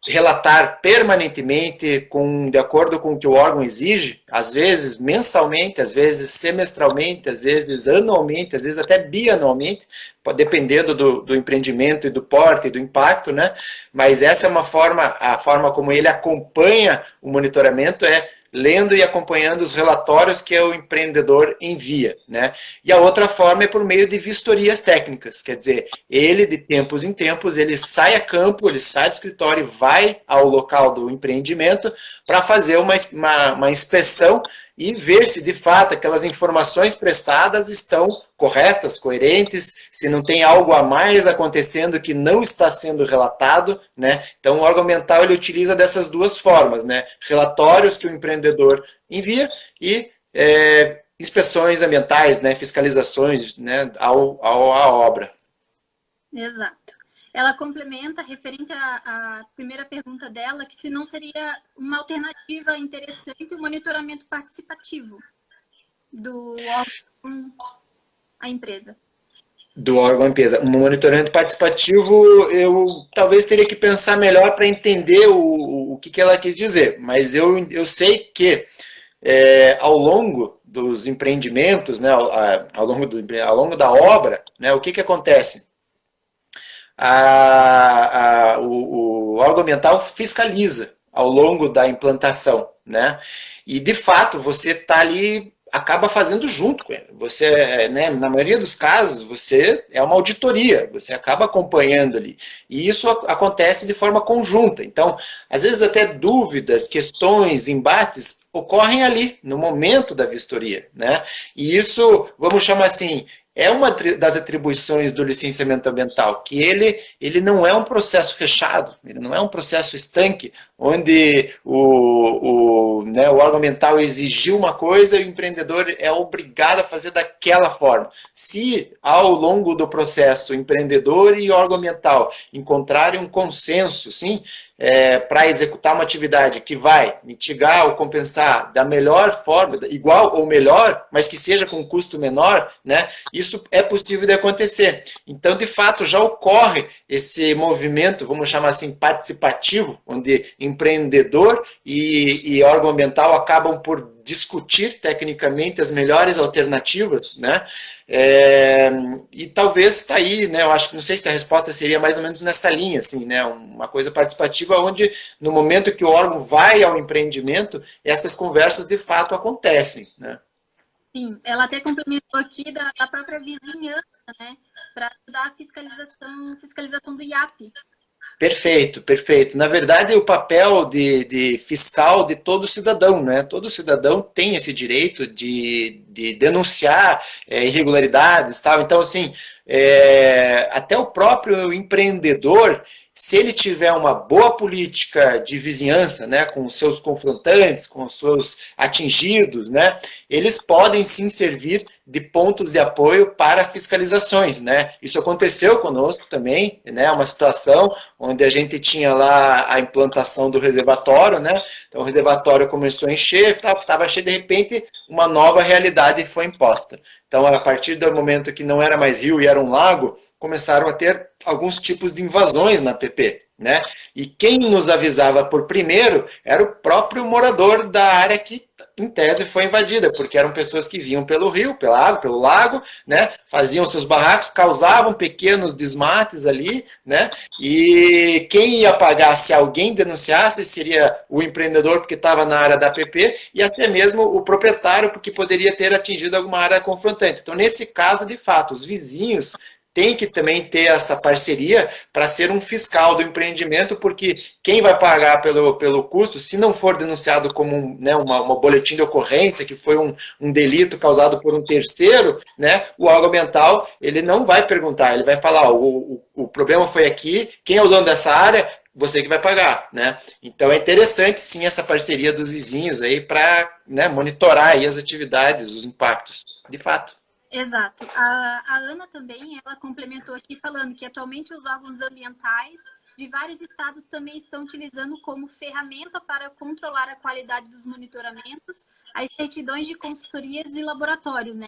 relatar permanentemente, de acordo com o que o órgão exige, às vezes mensalmente, às vezes semestralmente, às vezes anualmente, às vezes até bianualmente, dependendo do empreendimento e do porte e do impacto, né? Mas essa é uma forma, a forma como ele acompanha o monitoramento é lendo e acompanhando os relatórios que o empreendedor envia, né? E a outra forma é por meio de vistorias técnicas, quer dizer, ele de tempos em tempos, ele sai a campo, ele sai do escritório e vai ao local do empreendimento para fazer uma inspeção e ver se de fato aquelas informações prestadas estão corretas, coerentes, se não tem algo a mais acontecendo que não está sendo relatado, né? Então o órgão ambiental ele utiliza dessas duas formas, né? Relatórios que o empreendedor envia e inspeções ambientais, né? Fiscalizações, né? à obra. Exato. Ela complementa, referente à primeira pergunta dela, que se não seria uma alternativa interessante o monitoramento participativo do órgão à empresa. Do órgão à empresa. Um monitoramento participativo, eu talvez teria que pensar melhor para entender o que ela quis dizer, mas eu sei que ao longo dos empreendimentos, né, ao longo da obra, né, o que acontece? O órgão ambiental fiscaliza ao longo da implantação, né? E de fato você está ali, acaba fazendo junto com ele. Você, né, na maioria dos casos, você é uma auditoria, você acaba acompanhando ali. E isso acontece de forma conjunta. Então, às vezes até dúvidas, questões, embates ocorrem ali, no momento da vistoria, né? E isso, vamos chamar assim, é uma das atribuições do licenciamento ambiental, que ele não é um processo fechado, ele não é um processo estanque, onde né, o órgão ambiental exigiu uma coisa e o empreendedor é obrigado a fazer daquela forma. Se ao longo do processo o empreendedor e o órgão ambiental encontrarem um consenso, sim, para executar uma atividade que vai mitigar ou compensar da melhor forma, igual ou melhor, mas que seja com um custo menor, né? Isso é possível de acontecer. Então, de fato, já ocorre esse movimento, vamos chamar assim, participativo, onde empreendedor e órgão ambiental acabam por discutir tecnicamente as melhores alternativas, né? E talvez está aí, né? Eu acho que não sei se a resposta seria mais ou menos nessa linha, assim, né? Uma coisa participativa onde no momento que o órgão vai ao empreendimento, essas conversas de fato acontecem, né? Sim, ela até complementou aqui da própria vizinhança, né? Para ajudar a fiscalização do IAP. Perfeito, perfeito. Na verdade, o papel de fiscal de todo cidadão, né? Todo cidadão tem esse direito de denunciar irregularidades, tal. Então, assim, até o próprio empreendedor, se ele tiver uma boa política de vizinhança, né, com os seus confrontantes, com os seus atingidos, né, eles podem sim servir de pontos de apoio para fiscalizações, né? Isso aconteceu conosco também, né? Uma situação onde a gente tinha lá a implantação do reservatório, né? Então o reservatório começou a encher, estava cheio, de repente uma nova realidade foi imposta. Então a partir do momento que não era mais rio e era um lago, começaram a ter alguns tipos de invasões na PP, né? E quem nos avisava por primeiro era o próprio morador da área que em tese foi invadida, porque eram pessoas que vinham pelo rio, pela água, pelo lago, né? Faziam seus barracos, causavam pequenos desmates ali, né? E quem ia pagar se alguém denunciasse seria o empreendedor porque estava na área da APP e até mesmo o proprietário porque poderia ter atingido alguma área confrontante. Então, nesse caso, de fato, os vizinhos tem que também ter essa parceria para ser um fiscal do empreendimento, porque quem vai pagar pelo custo, se não for denunciado como uma boletim de ocorrência, que foi um delito causado por um terceiro, né, o órgão ambiental ele não vai perguntar, ele vai falar, o problema foi aqui, quem é o dono dessa área? Você que vai pagar, né? Então é interessante sim essa parceria dos vizinhos aí para, né, monitorar aí as atividades, os impactos, de fato. Exato. A Ana também, ela complementou aqui falando que atualmente os órgãos ambientais de vários estados também estão utilizando como ferramenta para controlar a qualidade dos monitoramentos as certidões de consultorias e laboratórios, né?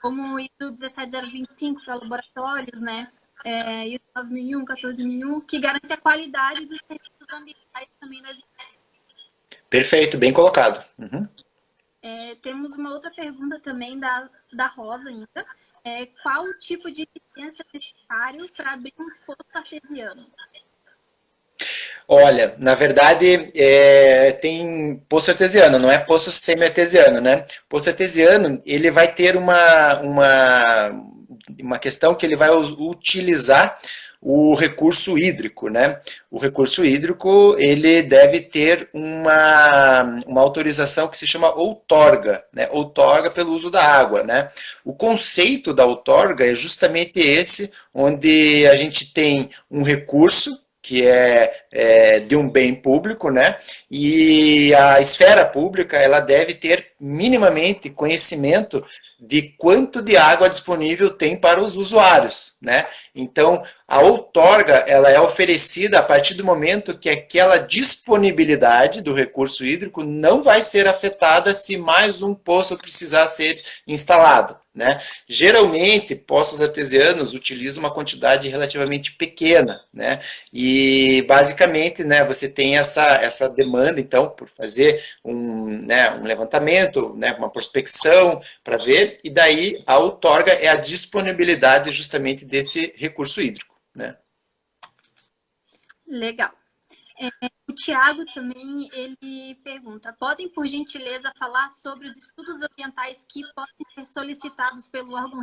Como o ISO 17025 para laboratórios, né? ISO 9001, 14001, que garante a qualidade dos serviços ambientais também das empresas. Perfeito, bem colocado. Uhum. Temos uma outra pergunta também da Rosa ainda. Qual o tipo de licença necessário para abrir um poço artesiano? Olha, na verdade, tem poço artesiano, não é poço semi-artesiano, né? Poço artesiano, ele vai ter uma questão que ele vai utilizar o recurso hídrico, né? O recurso hídrico, ele deve ter uma autorização que se chama outorga, né? Outorga pelo uso da água, né? O conceito da outorga é justamente esse, onde a gente tem um recurso que é de um bem público, né? E a esfera pública, ela deve ter minimamente conhecimento de quanto de água disponível tem para os usuários, né? Então, a outorga, ela é oferecida a partir do momento que aquela disponibilidade do recurso hídrico não vai ser afetada se mais um poço precisar ser instalado, né? Geralmente, poços artesianos utilizam uma quantidade relativamente pequena, né? E, basicamente, né, você tem essa demanda, então, por fazer um levantamento, né, uma prospecção para ver, e daí a outorga é a disponibilidade justamente desse recurso hídrico, né? Legal. O Tiago também, ele pergunta, podem, por gentileza, falar sobre os estudos ambientais que podem ser solicitados pelo órgão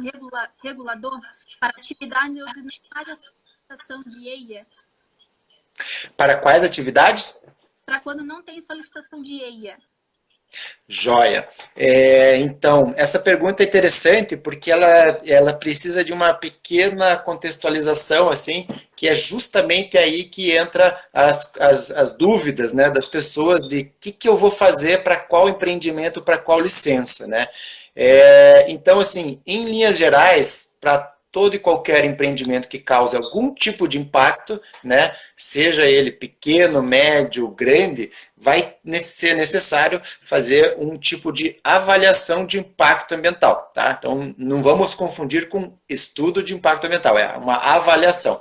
regulador para atividade ou de solicitação de EIA? Para quais atividades? Para quando não tem solicitação de EIA. Joia. Então, essa pergunta é interessante porque ela precisa de uma pequena contextualização, assim, que é justamente aí que entra as dúvidas, né, das pessoas de que eu vou fazer para qual empreendimento, para qual licença, né? Então, assim, em linhas gerais, para todo e qualquer empreendimento que cause algum tipo de impacto, né, seja ele pequeno, médio, grande, vai ser necessário fazer um tipo de avaliação de impacto ambiental, tá? Então, não vamos confundir com estudo de impacto ambiental, é uma avaliação.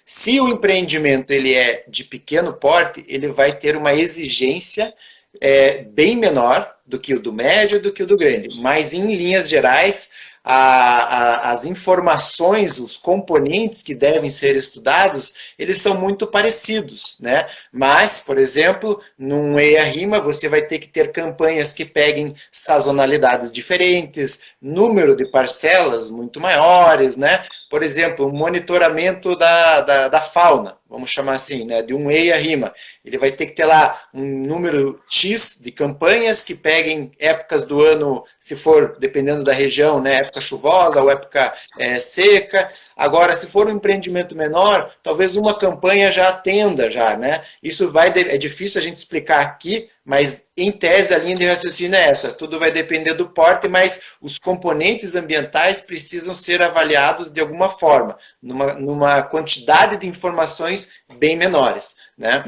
Se o empreendimento ele é de pequeno porte, ele vai ter uma exigência é bem menor do que o do médio, do que o do grande, mas em linhas gerais, as informações, os componentes que devem ser estudados, eles são muito parecidos, né? Mas, por exemplo, num EIA-RIMA, você vai ter que ter campanhas que peguem sazonalidades diferentes, número de parcelas muito maiores, né? Por exemplo, o monitoramento da fauna, vamos chamar assim, né? De um EIA-RIMA. Ele vai ter que ter lá um número X de campanhas que peguem épocas do ano, se for, dependendo da região, né? Época chuvosa ou época seca. Agora, se for um empreendimento menor, talvez uma campanha já atenda, já, né? Isso é difícil a gente explicar aqui, mas em tese a linha de raciocínio é essa. Tudo vai depender do porte, mas os componentes ambientais precisam ser avaliados de alguma forma, numa quantidade de informações bem menores, né?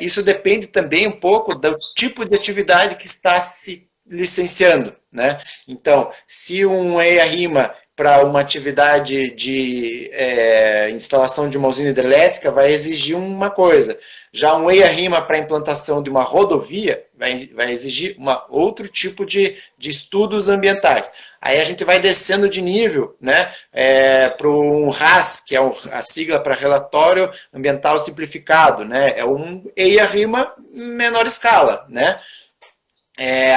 Isso depende também um pouco do tipo de atividade que está se licenciando, né? Então, se um EIA-RIMA para uma atividade de instalação de uma usina hidrelétrica vai exigir uma coisa. Já um EIA-RIMA para a implantação de uma rodovia vai exigir outro tipo de estudos ambientais. Aí a gente vai descendo de nível, né, para um RAS, que é a sigla para Relatório Ambiental Simplificado, né, é um EIA-RIMA menor escala, né.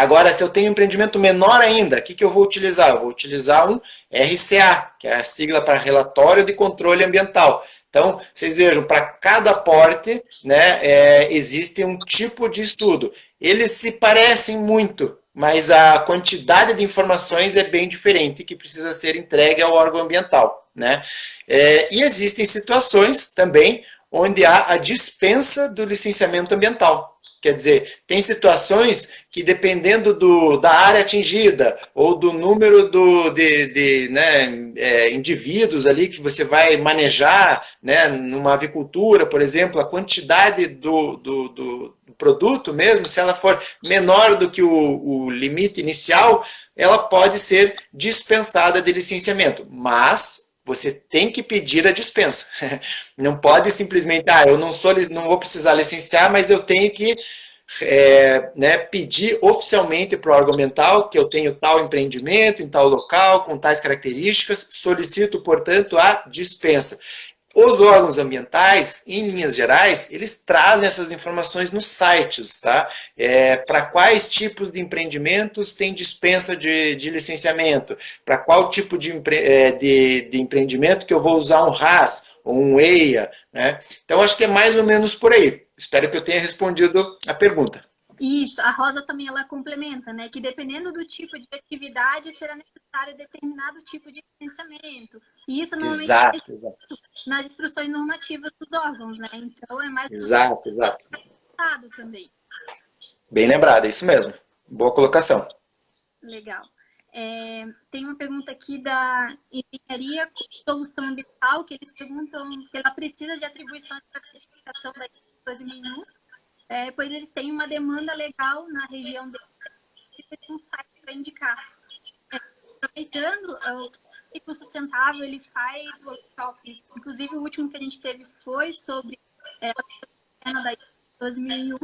Agora, se eu tenho um empreendimento menor ainda, o que eu vou utilizar? Eu vou utilizar um RCA, que é a sigla para Relatório de Controle Ambiental. Então, vocês vejam, para cada porte, né, existe um tipo de estudo. Eles se parecem muito, mas a quantidade de informações é bem diferente, que precisa ser entregue ao órgão ambiental, né? E existem situações também onde há a dispensa do licenciamento ambiental. Quer dizer, tem situações que, dependendo da área atingida ou do número de indivíduos ali que você vai manejar, né, numa avicultura, por exemplo, a quantidade do produto mesmo, se ela for menor do que o limite inicial, ela pode ser dispensada de licenciamento. Mas você tem que pedir a dispensa. Não pode simplesmente, eu não vou precisar licenciar, mas eu tenho que pedir oficialmente para o órgão ambiental que eu tenho tal empreendimento em tal local, com tais características, solicito, portanto, a dispensa. Os órgãos ambientais, em linhas gerais, eles trazem essas informações nos sites, tá? Para quais tipos de empreendimentos tem dispensa de licenciamento, para qual tipo de empreendimento que eu vou usar um RAS ou um EIA, né? Então, acho que é mais ou menos por aí. Espero que eu tenha respondido a pergunta. Isso, a Rosa também ela complementa, né? Que dependendo do tipo de atividade, será necessário determinado tipo de licenciamento. E isso normalmente Exato. Nas instruções normativas dos órgãos, né? Então é mais exato. também. Bem lembrado, é isso mesmo. Boa colocação. Legal. Tem uma pergunta aqui da engenharia com solução ambiental, que eles perguntam se ela precisa de atribuições para a certificação da ISO 2001, pois eles têm uma demanda legal na região deles, e tem um site para indicar. Aproveitando, o ciclo sustentável, ele faz workshops, inclusive o último que a gente teve foi sobre a da ISO 2001.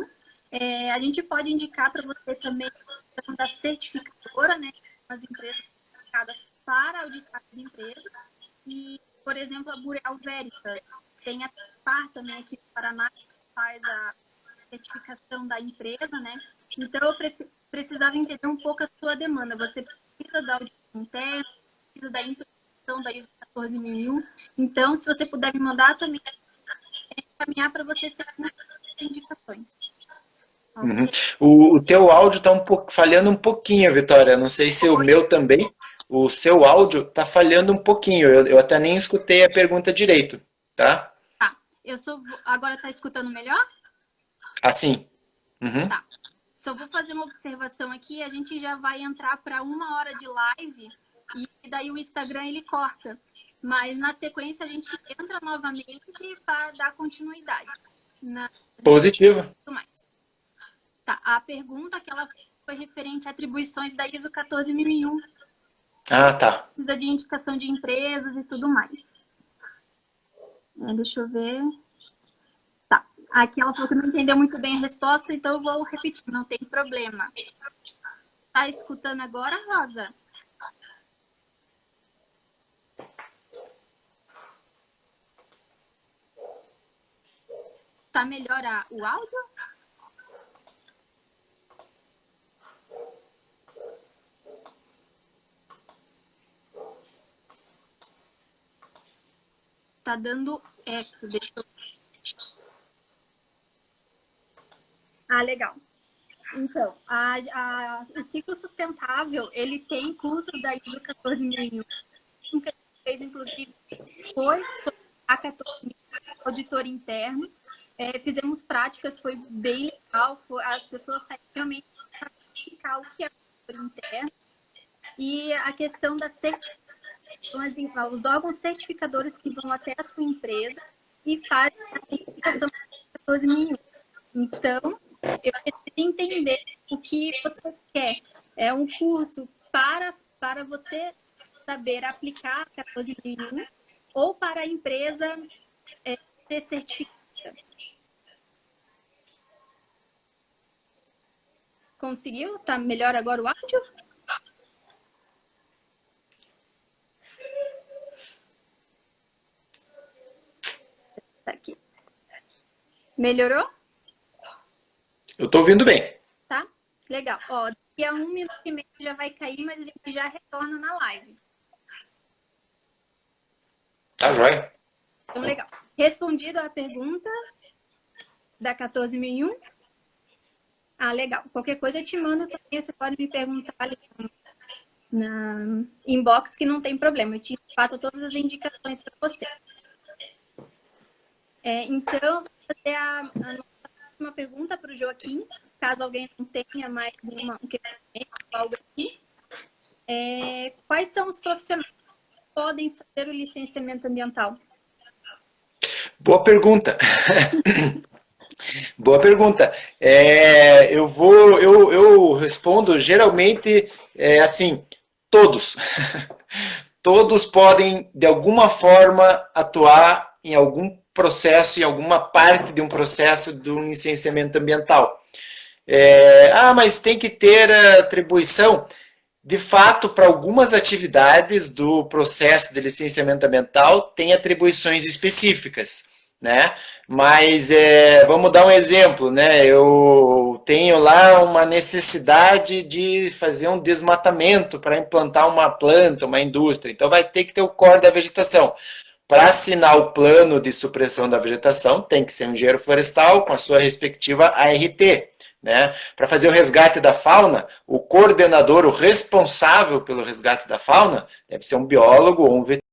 A gente pode indicar para você também a questão da certificadora, né? As empresas certificadas para auditar as empresas. E, por exemplo, a Boreal Veritas. Tem a PAR também aqui no Paraná, que faz a certificação da empresa, né? Então, eu precisava entender um pouco a sua demanda. Você precisa da auditoria interna, precisa da implementação da ISO 14001. Então, se você puder me mandar também, encaminhar para você seguir indicações. Uhum. O teu áudio está falhando um pouquinho, Vitória. Não sei se o meu também. O seu áudio está falhando um pouquinho. Eu até nem escutei a pergunta direito, tá? Tá. Agora está escutando melhor? Assim. Uhum. Tá. Só vou fazer uma observação aqui. A gente já vai entrar para 1 hora de live e daí o Instagram ele corta. Mas na sequência a gente entra novamente para dar continuidade. Positivo. Mais. Tá, a pergunta que ela foi referente a atribuições da ISO 14001. Ah, tá. Precisa de indicação de empresas e tudo mais. Deixa eu ver. Tá. Aqui ela falou que não entendeu muito bem a resposta, então eu vou repetir, não tem problema. Tá escutando agora, Rosa? Tá melhor o áudio? Tá dando eco, deixa eu... Ah, legal. Então, o ciclo sustentável, ele tem cursos da ISO 14001, que a gente fez, inclusive, foi sobre a 14001, auditor interno. Fizemos práticas, foi bem legal, as pessoas saíram realmente para explicar o que é auditor interno. E a questão da certificação, os órgãos certificadores que vão até a sua empresa e fazem a certificação da 14001. Então, eu preciso entender o que você quer. É um curso para você saber aplicar a 14001 ou para a empresa ser certificada. Conseguiu? Tá melhor agora o áudio? Tá aqui. Melhorou? Eu tô ouvindo bem. Tá? Legal. Ó, daqui a 1 minuto e meio já vai cair, mas a gente já retorna na live. Tá joia. Então, legal. Respondido a pergunta da 14001? Ah, legal. Qualquer coisa eu te mando também. Você pode me perguntar ali na inbox, que não tem problema. Eu te passo todas as indicações para você. Então, vou fazer a uma pergunta para o Joaquim, caso alguém não tenha mais nenhum questionamento, algo aqui. Quais são os profissionais que podem fazer o licenciamento ambiental? Boa pergunta. Boa pergunta. Eu respondo geralmente assim, todos. Todos podem, de alguma forma, atuar em algum processo, em alguma parte de um processo de um licenciamento ambiental. Mas tem que ter atribuição. De fato, para algumas atividades do processo de licenciamento ambiental, tem atribuições específicas, né? Mas vamos dar um exemplo, né? Eu tenho lá uma necessidade de fazer um desmatamento para implantar uma planta, uma indústria. Então vai ter que ter o core da vegetação. Para assinar o plano de supressão da vegetação, tem que ser um engenheiro florestal com a sua respectiva ART. Né? Para fazer o resgate da fauna, o coordenador, o responsável pelo resgate da fauna, deve ser um biólogo ou um veterinário.